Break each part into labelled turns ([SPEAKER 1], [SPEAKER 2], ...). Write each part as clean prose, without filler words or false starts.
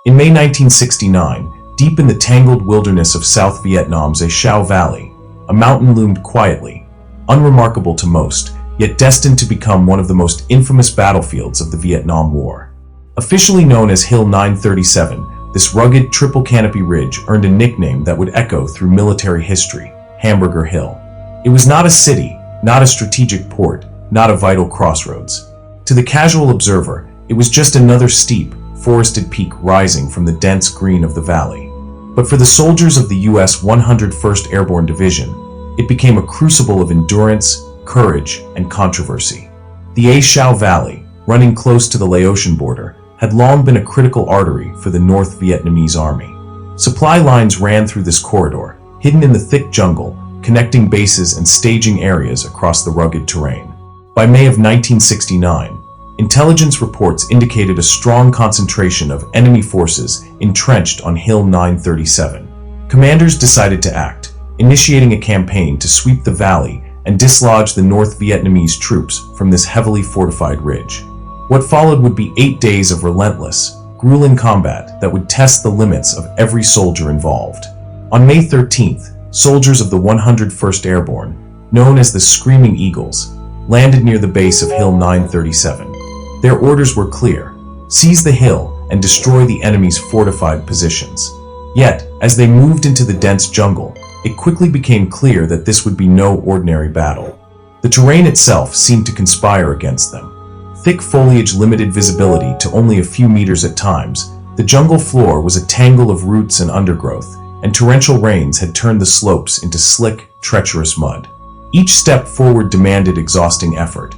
[SPEAKER 1] In May 1969, deep in the tangled wilderness of South Vietnam's A Shau Valley, a mountain loomed quietly, unremarkable to most, yet destined to become one of the most infamous battlefields of the Vietnam War. Officially known as Hill 937, this rugged triple canopy ridge earned a nickname that would echo through military history: Hamburger Hill. It was not a city, not a strategic port, not a vital crossroads. To the casual observer, it was just another steep, forested peak rising from the dense green of the valley. But for the soldiers of the U.S. 101st Airborne Division, it became a crucible of endurance, courage, and controversy. The A Shau Valley, running close to the Laotian border, had long been a critical artery for the North Vietnamese army. Supply lines ran through this corridor, hidden in the thick jungle, connecting bases and staging areas across the rugged terrain. By May of 1969, intelligence reports indicated a strong concentration of enemy forces entrenched on Hill 937. Commanders decided to act, initiating a campaign to sweep the valley and dislodge the North Vietnamese troops from this heavily fortified ridge. What followed would be 8 days of relentless, grueling combat that would test the limits of every soldier involved. On May 13th, soldiers of the 101st Airborne, known as the Screaming Eagles, landed near the base of Hill 937. Their orders were clear: seize the hill and destroy the enemy's fortified positions. Yet, as they moved into the dense jungle, it quickly became clear that this would be no ordinary battle. The terrain itself seemed to conspire against them. Thick foliage limited visibility to only a few meters at times. The jungle floor was a tangle of roots and undergrowth, and torrential rains had turned the slopes into slick, treacherous mud. Each step forward demanded exhausting effort.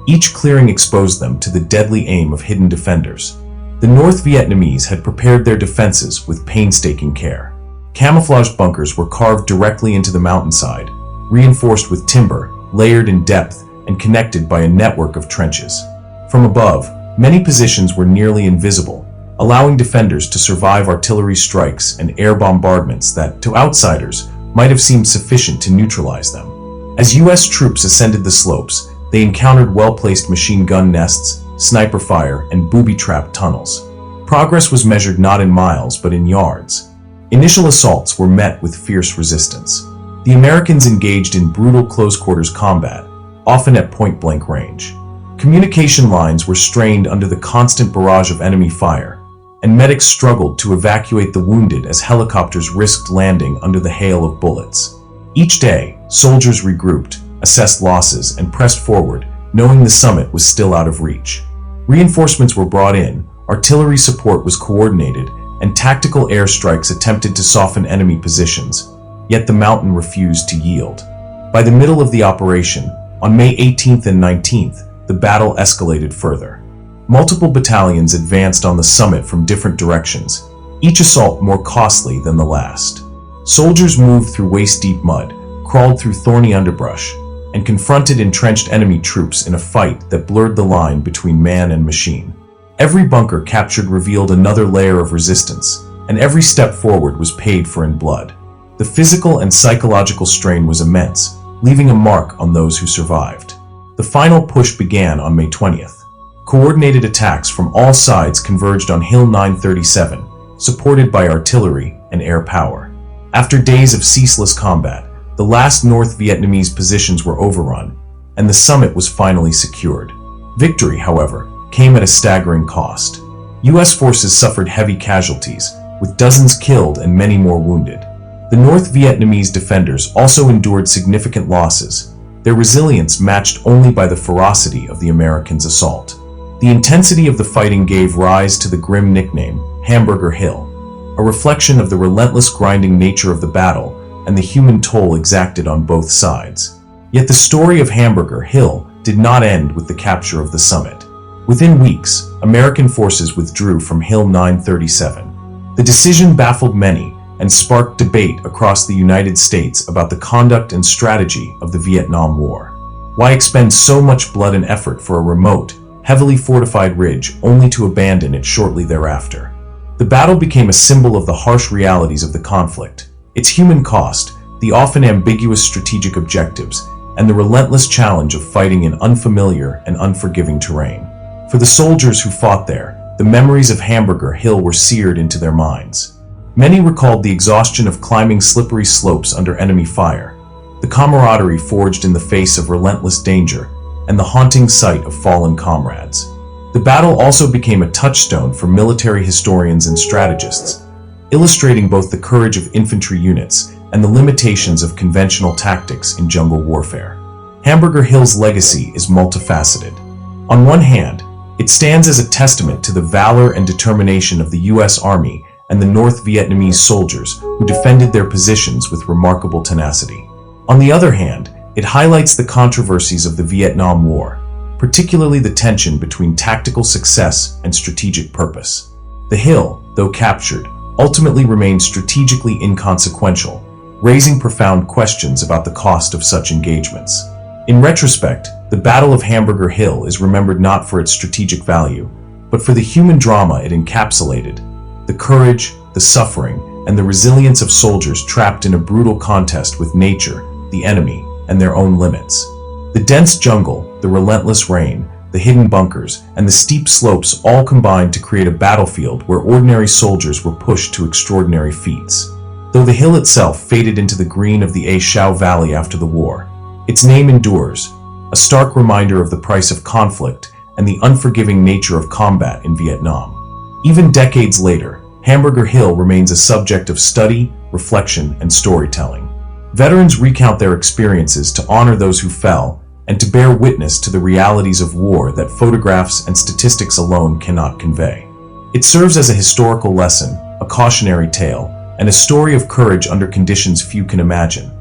[SPEAKER 1] Each clearing exposed them to the deadly aim of hidden defenders. The North Vietnamese had prepared their defenses with painstaking care. Camouflaged bunkers were carved directly into the mountainside, reinforced with timber, layered in depth, and connected by a network of trenches. From above, many positions were nearly invisible, allowing defenders to survive artillery strikes and air bombardments that, to outsiders, might have seemed sufficient to neutralize them. As U.S. troops ascended the slopes, they encountered well-placed machine gun nests, sniper fire, and booby-trapped tunnels. Progress was measured not in miles but in yards. Initial assaults were met with fierce resistance. The Americans engaged in brutal close-quarters combat, often at point-blank range. Communication lines were strained under the constant barrage of enemy fire, and medics struggled to evacuate the wounded as helicopters risked landing under the hail of bullets. Each day, soldiers regrouped, assessed losses, and pressed forward, knowing the summit was still out of reach. Reinforcements were brought in, artillery support was coordinated, and tactical airstrikes attempted to soften enemy positions, yet the mountain refused to yield. By the middle of the operation, on May 18th and 19th, the battle escalated further. Multiple battalions advanced on the summit from different directions, each assault more costly than the last. Soldiers moved through waist-deep mud, crawled through thorny underbrush, and confronted entrenched enemy troops in a fight that blurred the line between man and machine. Every bunker captured revealed another layer of resistance, and every step forward was paid for in blood. The physical and psychological strain was immense, leaving a mark on those who survived. The final push began on May 20th. Coordinated attacks from all sides converged on Hill 937, supported by artillery and air power. After days of ceaseless combat, the last North Vietnamese positions were overrun, and the summit was finally secured. Victory, however, came at a staggering cost. U.S. forces suffered heavy casualties, with dozens killed and many more wounded. The North Vietnamese defenders also endured significant losses, their resilience matched only by the ferocity of the Americans' assault. The intensity of the fighting gave rise to the grim nickname, Hamburger Hill, a reflection of the relentless grinding nature of the battle and the human toll exacted on both sides. Yet the story of Hamburger Hill did not end with the capture of the summit. Within weeks, American forces withdrew from Hill 937. The decision baffled many and sparked debate across the United States about the conduct and strategy of the Vietnam War. Why expend so much blood and effort for a remote, heavily fortified ridge only to abandon it shortly thereafter? The battle became a symbol of the harsh realities of the conflict, its human cost, the often ambiguous strategic objectives, and the relentless challenge of fighting in unfamiliar and unforgiving terrain. For the soldiers who fought there, the memories of Hamburger Hill were seared into their minds. Many recalled the exhaustion of climbing slippery slopes under enemy fire, the camaraderie forged in the face of relentless danger, and the haunting sight of fallen comrades. The battle also became a touchstone for military historians and strategists, illustrating both the courage of infantry units and the limitations of conventional tactics in jungle warfare. Hamburger Hill's legacy is multifaceted. On one hand, it stands as a testament to the valor and determination of the U.S. Army and the North Vietnamese soldiers who defended their positions with remarkable tenacity. On the other hand, it highlights the controversies of the Vietnam War, particularly the tension between tactical success and strategic purpose. The hill, though captured, ultimately remained strategically inconsequential, raising profound questions about the cost of such engagements. In retrospect, the Battle of Hamburger Hill is remembered not for its strategic value, but for the human drama it encapsulated, the courage, the suffering, and the resilience of soldiers trapped in a brutal contest with nature, the enemy, and their own limits. The dense jungle, the relentless rain, the hidden bunkers, and the steep slopes all combined to create a battlefield where ordinary soldiers were pushed to extraordinary feats. Though the hill itself faded into the green of the A Shau Valley after the war, its name endures, a stark reminder of the price of conflict and the unforgiving nature of combat in Vietnam. Even decades later, Hamburger Hill remains a subject of study, reflection, and storytelling. Veterans recount their experiences to honor those who fell and to bear witness to the realities of war that photographs and statistics alone cannot convey. It serves as a historical lesson, a cautionary tale, and a story of courage under conditions few can imagine.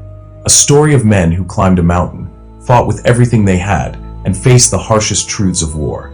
[SPEAKER 1] A story of men who climbed a mountain, fought with everything they had, and faced the harshest truths of war.